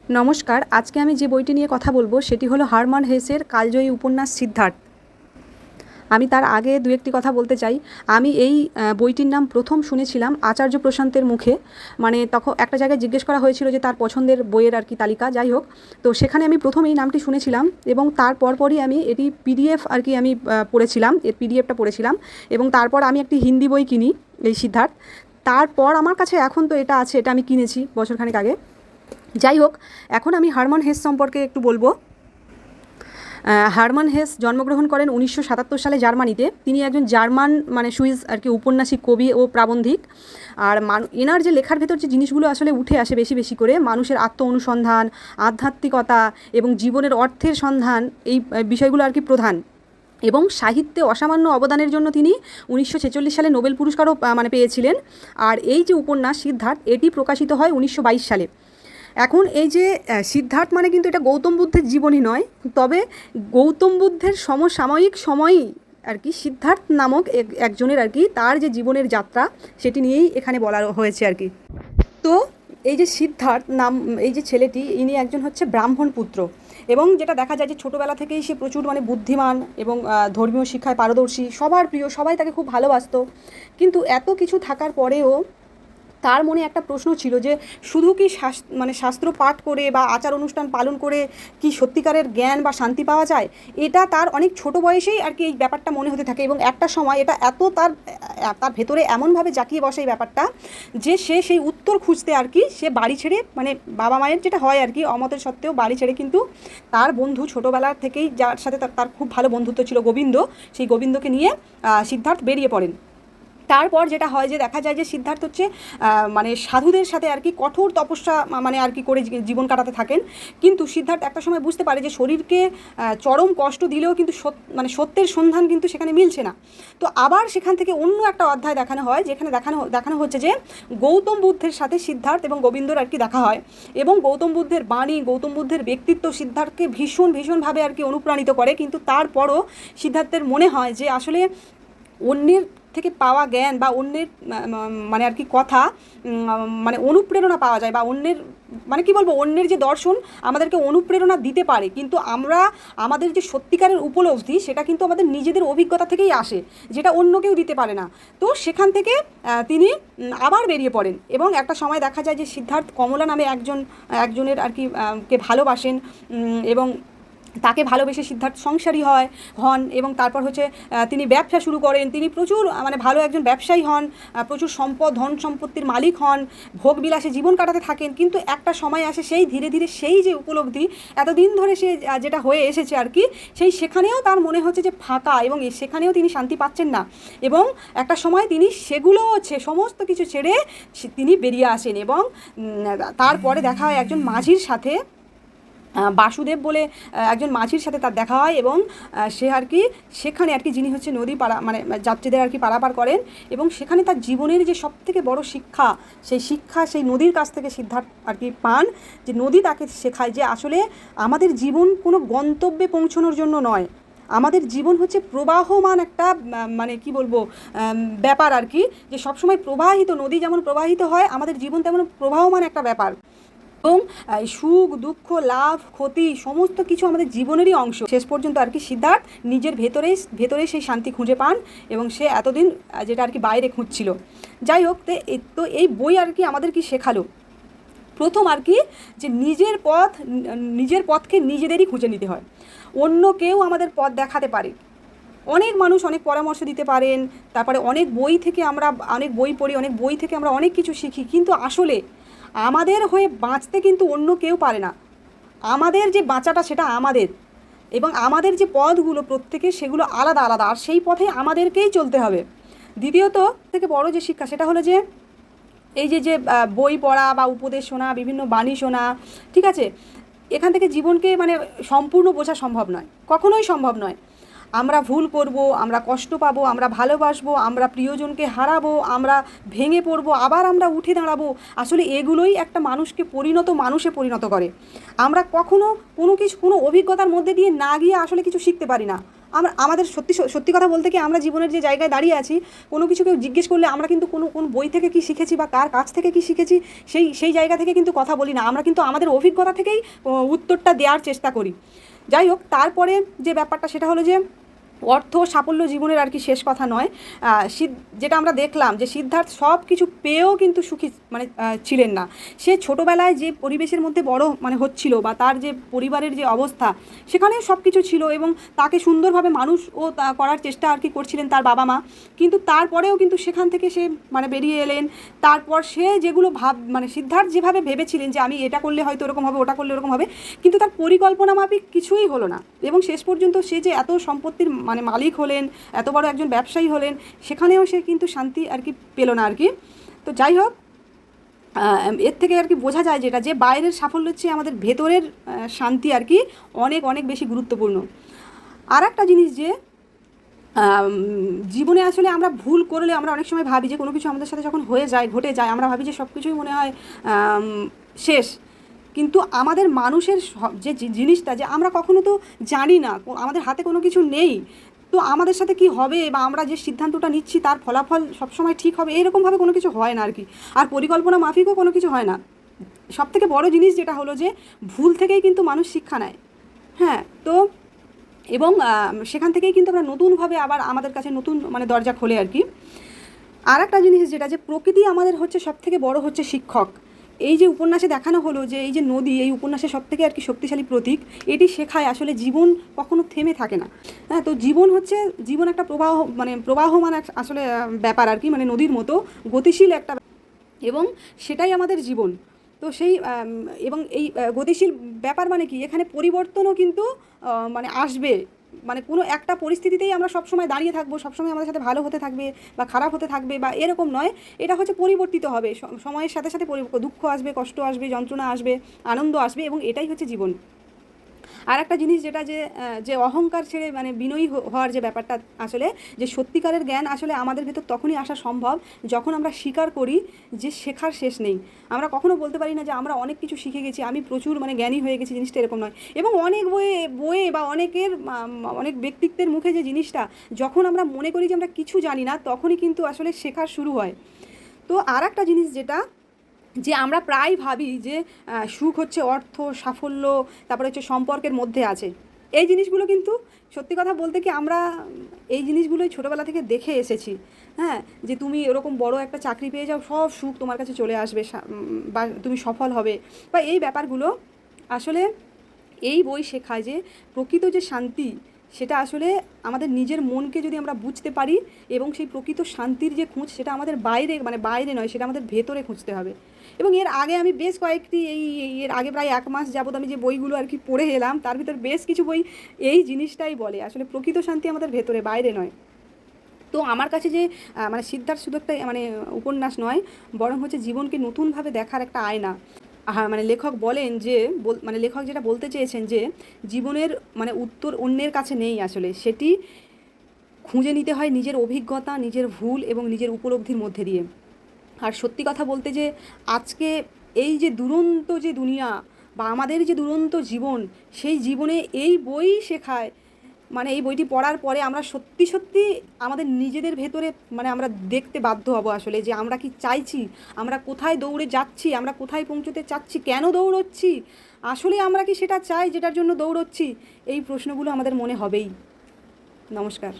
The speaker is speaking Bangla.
নমস্কার। আজকে আমি যে বইটি নিয়ে কথা বলবো সেটি হলো হারমান হেসের কালজয়ী উপন্যাস সিদ্ধার্থ। আমি তার আগে দু একটি কথা বলতে চাই। আমি এই বইটির নাম প্রথম শুনেছিলাম আচার্য প্রশান্তের মুখে। মানে তখন একটা জায়গায় জিজ্ঞেস করা হয়েছিল যে তার পছন্দের বইয়ের আর কি তালিকা, যাই হোক। তো সেখানে আমি প্রথম এই নামটি শুনেছিলাম এবং তার পরপরই আমি এটি পিডিএফ আর কি আমি পড়েছিলাম, এর পিডিএফটা পড়েছিলাম এবং তারপর আমি একটি হিন্দি বই কিনি এই সিদ্ধার্থ। তারপর আমার কাছে এখন তো এটা আছে, এটা আমি কিনেছি বছরখানেক আগে। যাই হোক, এখন আমি হারমান হেস সম্পর্কে একটু বলবো। হারমান হেস জন্মগ্রহণ করেন 1977 সালে জার্মানিতে। তিনি একজন জার্মান মানে সুইস আর কি উপন্যাসিক, কবি ও প্রাবন্ধিক। আর এনার যে লেখার ভেতর যে জিনিসগুলো আসলে উঠে আসে বেশি বেশি করে, মানুষের আত্ম অনুসন্ধান, আধ্যাত্মিকতা এবং জীবনের অর্থের সন্ধান, এই বিষয়গুলো আর কি প্রধান। এবং সাহিত্যে অসামান্য অবদানের জন্য তিনি 1946 সালে নোবেল পুরস্কারও মানে পেয়েছিলেন। আর এই যে উপন্যাস সিদ্ধার্থ, এটি প্রকাশিত হয় 1922 সালে। এখন এই যে সিদ্ধার্থ মানে কিন্তু এটা গৌতম বুদ্ধের জীবনী নয়, তবে গৌতম বুদ্ধের সমসাময়িক সময়ই আর কি সিদ্ধার্থ নামক একজনের আর কি তার যে জীবনের যাত্রা সেটি নিয়েই এখানে বলা হয়েছে আর কি। তো এই যে সিদ্ধার্থ নাম, এই যে ছেলেটি, ইনি একজন হচ্ছে ব্রাহ্মণ পুত্র। এবং যেটা দেখা যায় যে ছোটোবেলা থেকেই সে প্রচুর মানে বুদ্ধিমান এবং ধর্মীয় শিক্ষায় পারদর্শী, সবার প্রিয়, সবাই তাকে খুব ভালোবাসতো। কিন্তু এত কিছু থাকার পরেও তার মনে একটা প্রশ্ন ছিল যে শুধু কি মানে শাস্ত্র পাঠ করে বা আচার অনুষ্ঠান পালন করে কি সত্যিকারের জ্ঞান বা শান্তি পাওয়া যায়। এটা তার অনেক ছোট বয়সেই আর কি এই ব্যাপারটা মনে হতে থাকে এবং একটা সময় এটা এত তার তার ভেতরে এমনভাবে জাঁকিয়ে বসে এই ব্যাপারটা যে সে সেই উত্তর খুঁজতে আর কি সে বাড়ি ছেড়ে, মানে বাবা মায়ের যেটা হয় আর কি অমতের সত্ত্বেও বাড়ি ছেড়ে, কিন্তু তার বন্ধু ছোটোবেলা থেকেই যার সাথে তার খুব ভালো বন্ধুত্ব ছিল, গোবিন্দ, সেই গোবিন্দকে নিয়ে সিদ্ধার্থ বেরিয়ে পড়েন। তারপর যেটা হয় যে দেখা যায় যে সিদ্ধার্থ হচ্ছে মানে সাধুদের সাথে আর কি কঠোর তপস্যা মানে আর কি করে জীবন কাটাতে থাকেন। কিন্তু সিদ্ধার্থ একটা সময় বুঝতে পারে যে শরীরকে চরম কষ্ট দিলেও কিন্তু মানে সত্যের সন্ধান কিন্তু সেখানে মিলছে না। তো আবার সেখান থেকে অন্য একটা অধ্যায় দেখানো হয়, যেখানে দেখানো হচ্ছে যে গৌতম বুদ্ধের সাথে সিদ্ধার্থ এবং গোবিন্দর আর কি দেখা হয় এবং গৌতম বুদ্ধের বাণী, গৌতম বুদ্ধের ব্যক্তিত্ব সিদ্ধার্থকে ভীষণভাবে আর কি অনুপ্রাণিত করে। কিন্তু তারপরও সিদ্ধার্থের মনে হয় যে আসলে অন্যের থেকে পাওয়া জ্ঞান বা অন্যের মানে আর কি কথা, মানে অনুপ্রেরণা পাওয়া যায় বা অন্যের মানে কি বলবো, অন্যের যে দর্শন আমাদেরকে অনুপ্রেরণা দিতে পারে, কিন্তু আমরা আমাদের যে সত্যিকারের উপলব্ধি সেটা কিন্তু আমাদের নিজেদের অভিজ্ঞতা থেকেই আসে, যেটা অন্য কেউ দিতে পারে না। তো সেখান থেকে তিনি আবার বেরিয়ে পড়েন এবং একটা সময় দেখা যায় যে সিদ্ধার্থ কমলা নামে একজনের আর কি কে ভালোবাসেন এবং তাকে ভালোবেসে সিদ্ধার্থ সংসারী হন এবং তারপর হচ্ছে তিনি ব্যবসা শুরু করেন। তিনি প্রচুর মানে ভালো একজন ব্যবসায়ী হন, প্রচুর ধন সম্পত্তির মালিক হন, ভোগবিলাসে জীবন কাটাতে থাকেন। কিন্তু একটা সময় আসে সেই ধীরে ধীরে সেই যে উপলব্ধি এতদিন ধরে সে যেটা হয়ে এসেছে আর কি, সেখানেও তার মনে হচ্ছে যে ফাঁকা এবং সেখানেও তিনি শান্তি পাচ্ছেন না। এবং একটা সময় তিনি সেগুলো সমস্ত কিছু ছেড়ে তিনি বেরিয়ে আসেন এবং তারপরে দেখা হয় একজন মাঝির সাথে, বাসুদেব বলে একজন মাঝির সাথে তার দেখা হয় এবং সে আর কি সেখানে আর কি যিনি হচ্ছে নদী মানে যাত্রীদের আর কি পারাপার করেন এবং সেখানে তার জীবনের যে সবথেকে বড় শিক্ষা সেই নদীর কাছ থেকে সিদ্ধার্থ আর কি পান। যে নদী তাকে শেখায় যে আসলে আমাদের জীবন কোনো গন্তব্যে পৌঁছানোর জন্য নয়, আমাদের জীবন হচ্ছে প্রবাহমান একটা মানে কি বলবো ব্যাপার আর কি, যে সবসময় প্রবাহিত, নদী যেমন প্রবাহিত হয় আমাদের জীবন তেমন প্রবাহমান একটা ব্যাপার। এবং সুখ দুঃখ লাভ ক্ষতি সমস্ত কিছু আমাদের জীবনেরই অংশ। শেষ পর্যন্ত আর কি সিদ্ধার্থ নিজের ভেতরেই সেই শান্তি খুঁজে পান এবং সে এতদিন যেটা আর কি বাইরে খুঁজছিল। যাই হোক, তো এই বই আর কি আমাদের কি শেখালো, প্রথম আর কি যে নিজের পথকে নিজেদেরই খুঁজে নিতে হয়। অন্য কেউ আমাদের পথ দেখাতে পারে, অনেক মানুষ অনেক পরামর্শ দিতে পারেন, তারপরে অনেক বই পড়ি, অনেক বই থেকে আমরা অনেক কিছু শিখি, কিন্তু আসলে আমাদের হয়ে বাঁচতে কিন্তু অন্য কেউ পারে না। আমাদের যে বাঁচাটা সেটা আমাদের, এবং আমাদের যে পথগুলো প্রত্যেকের সেগুলো আলাদা আলাদা, আর সেই পথে আমাদেরকেই চলতে হবে। দ্বিতীয়ত থেকে বড় যে শিক্ষা সেটা হলো যে এই যে বই পড়া বা উপদেশ শোনা, বিভিন্ন বাণী শোনা, ঠিক আছে, এখান থেকে জীবনকে মানে সম্পূর্ণ বোঝা সম্ভব নয়, কখনোই সম্ভব নয়। আমরা ভুল করব, আমরা কষ্ট পাবো, আমরা ভালোবাসবো, আমরা প্রিয়জনকে হারাবো, আমরা ভেঙে পড়বো, আবার আমরা উঠে দাঁড়াবো। আসলে এগুলোই একটা মানুষকে মানুষে পরিণত করে। আমরা কখনো কোনো অভিজ্ঞতার মধ্যে দিয়ে না গিয়ে আসলে কিছু শিখতে পারি না। আমাদের সত্যি কথা বলতে কি, আমরা জীবনের যে জায়গায় দাঁড়িয়ে আছি, কোনো কিছু কেউ জিজ্ঞেস করলে আমরা কিন্তু কোন বই থেকে কি শিখেছি বা কার কাছ থেকে কি শিখেছি সেই জায়গা থেকে কিন্তু কথা বলি না, আমরা কিন্তু আমাদের অভিজ্ঞতা থেকেই উত্তরটা দেওয়ার চেষ্টা করি। যাই হোক, তারপরে যে ব্যাপারটা সেটা হলো যে অর্থ সাফল্য জীবনের আর কি শেষ কথা নয়। যেটা আমরা দেখলাম যে সিদ্ধার্থ সব কিছু পেয়েও কিন্তু সুখী ছিলেন না। সে ছোটোবেলায় যে পরিবেশের মধ্যে বড় হচ্ছিল, বা তার যে পরিবারের যে অবস্থা, সেখানে সব কিছু ছিল এবং তাকে সুন্দরভাবে মানুষও করার চেষ্টা আর কি করছিলেন তার বাবা মা। কিন্তু তারপরেও কিন্তু সেখান থেকে সে বেরিয়ে এলেন। তারপর সে যেগুলো সিদ্ধার্থ যেভাবে ভেবেছিলেন যে আমি এটা করলে হয়তো ওরকম হবে, ওটা করলে ওরকম হবে, কিন্তু তার পরিকল্পনা মাফিক কিছুই হলো না। এবং শেষ পর্যন্ত সে যে এত সম্পত্তির মালিক হলেন, এত বড় একজন ব্যবসায়ী হলেন, সেখানেও সে কিন্তু শান্তি আর কি পেল না আর কি। তো যাই হোক, এর থেকে আর কি বোঝা যায় যেটা, যে বাইরের সাফল্য হচ্ছে আমাদের ভেতরের শান্তি আর কি অনেক অনেক বেশি গুরুত্বপূর্ণ। আর একটা জিনিস যে জীবনে আসলে আমরা ভুল করলে আমরা অনেক সময় ভাবি যে কোনো কিছু আমাদের সাথে যখন ঘটে যায়, আমরা ভাবি যে সব কিছুই মনে হয় শেষ। কিন্তু আমাদের মানুষের যে জিনিসটা, যে আমরা কখনো তো জানি না, আমাদের হাতে কোনো কিছু নেই, তো আমাদের সাথে কি হবে বা আমরা যে সিদ্ধান্তটা নিচ্ছি তার ফলাফল সবসময় ঠিক হবে এরকমভাবে কোনো কিছু হয় না আর কি। আর পরিকল্পনা মাফিকও কোনো কিছু হয় না। সবথেকে বড় জিনিস যেটা হলো যে ভুল থেকেই কিন্তু মানুষ শিক্ষা নেয়। হ্যাঁ, তো এবং সেখান থেকেই কিন্তু আমরা নতুনভাবে আবার আমাদের কাছে নতুন দরজা খোলে আর কি। আর একটা জিনিস যেটা, যে প্রকৃতি আমাদের হচ্ছে সবথেকে বড় হচ্ছে শিক্ষক। এই যে উপন্যাসে দেখানো হলো যে এই যে নদী, এই উপন্যাসের সবথেকে আর কি শক্তিশালী প্রতীক, এটি শেখায় আসলে জীবন কখনো থেমে থাকে না। হ্যাঁ, তো জীবন একটা প্রবাহমান আসলে ব্যাপার আর কি, নদীর মতো গতিশীল একটা, এবং সেটাই আমাদের জীবন। তো সেই এবং এই গতিশীল ব্যাপার কি, এখানে পরিবর্তনও কিন্তু আসবে। কোনো একটা পরিস্থিতিতেই আমরা সবসময় দাঁড়িয়ে থাকবো, সবসময় আমাদের সাথে ভালো হতে থাকবে বা খারাপ হতে থাকবে বা এরকম নয়। এটা হচ্ছে পরিবর্তিত হবে সময়ের সাথে সাথে। দুঃখ আসবে, কষ্ট আসবে, যন্ত্রণা আসবে, আনন্দ আসবে, এবং এটাই হচ্ছে জীবন। আর একটা জিনিস যেটা, যে অহংকার ছেড়ে বিনয়ী হওয়ার যে ব্যাপারটা, আসলে যে সত্যিকারের জ্ঞান আসলে আমাদের ভেতর তখনই আসা সম্ভব যখন আমরা স্বীকার করি যে শেখার শেষ নেই। আমরা কখনো বলতে পারি না যে আমরা অনেক কিছু শিখে গেছি, আমি প্রচুর জ্ঞঞানী হয়ে গেছি, জিনিসটা এরকম নয়। এবং অনেক বইয়ে বা অনেক ব্যক্তিত্বের মুখে যে জিনিসটা, যখন আমরা মনে করি যে আমরা কিছু জানি না, তখনই কিন্তু আসলে শেখার শুরু হয়। তো আর একটা জিনিস যেটা, যে আমরা প্রায় ভাবি যে সুখ হচ্ছে অর্থ, সাফল্য, তারপরে হচ্ছে সম্পর্কের মধ্যে আছে। এই জিনিসগুলো কিন্তু সত্যি কথা বলতে কি, আমরা এই জিনিসগুলোই ছোটোবেলা থেকে দেখে এসেছি। হ্যাঁ, যে তুমি এরকম বড় একটা চাকরি পেয়ে যাও, সব সুখ তোমার কাছে চলে আসবে, বা তুমি সফল হবে, বা এই ব্যাপারগুলো আসলে এই বই শেখায় যে প্রকৃত যে শান্তি, সেটা আসলে আমাদের নিজের মনকে যদি আমরা বুঝতে পারি, এবং সেই প্রকৃত শান্তির যে খোঁজ, সেটা আমাদের বাইরে নয়, সেটা আমাদের ভেতরে খুঁজতে হবে। এবং এর আগে আমি বেশ কয়েকটি এর আগে প্রায় 1 মাস যাবত আমি যে বইগুলো আর কি পড়ে এলাম, তার ভিতর বেশ কিছু বই এই জিনিসটাই বলে, আসলে প্রকৃত শান্তি আমাদের ভেতরে, বাইরে নয়। তো আমার কাছে যে সিদ্ধার্থ শুধু একটা উপন্যাস নয়, বরং হচ্ছে জীবনকে নতুনভাবে দেখার একটা আয়না। হ্যাঁ, লেখক বলেন যে লেখক যেটা বলতে চেয়েছেন যে জীবনের উত্তর অন্যের কাছে নেই, আসলে সেটি খুঁজে নিতে হয় নিজের অভিজ্ঞতা, নিজের ভুল এবং নিজের উপলব্ধির মধ্যে দিয়ে। আর সত্যি কথা বলতে, যে আজকে এই যে দুরন্ত যে দুনিয়া বা আমাদের যে দুরন্ত জীবন, সেই জীবনে এই বই শেখায়, এই বইটি পড়ার পরে আমরা সত্যি সত্যি আমাদের নিজেদের ভেতরে আমরা দেখতে বাধ্য হব আসলে, যে আমরা কি চাইছি, আমরা কোথায় দৌড়ে যাচ্ছি, আমরা কোথায় পৌঁছতে চাচ্ছি, কেন দৌড়চ্ছি, আসলে আমরা কি সেটা চাই যেটার জন্য দৌড়চ্ছি। এই প্রশ্নগুলো আমাদের মনে হবেই। নমস্কার।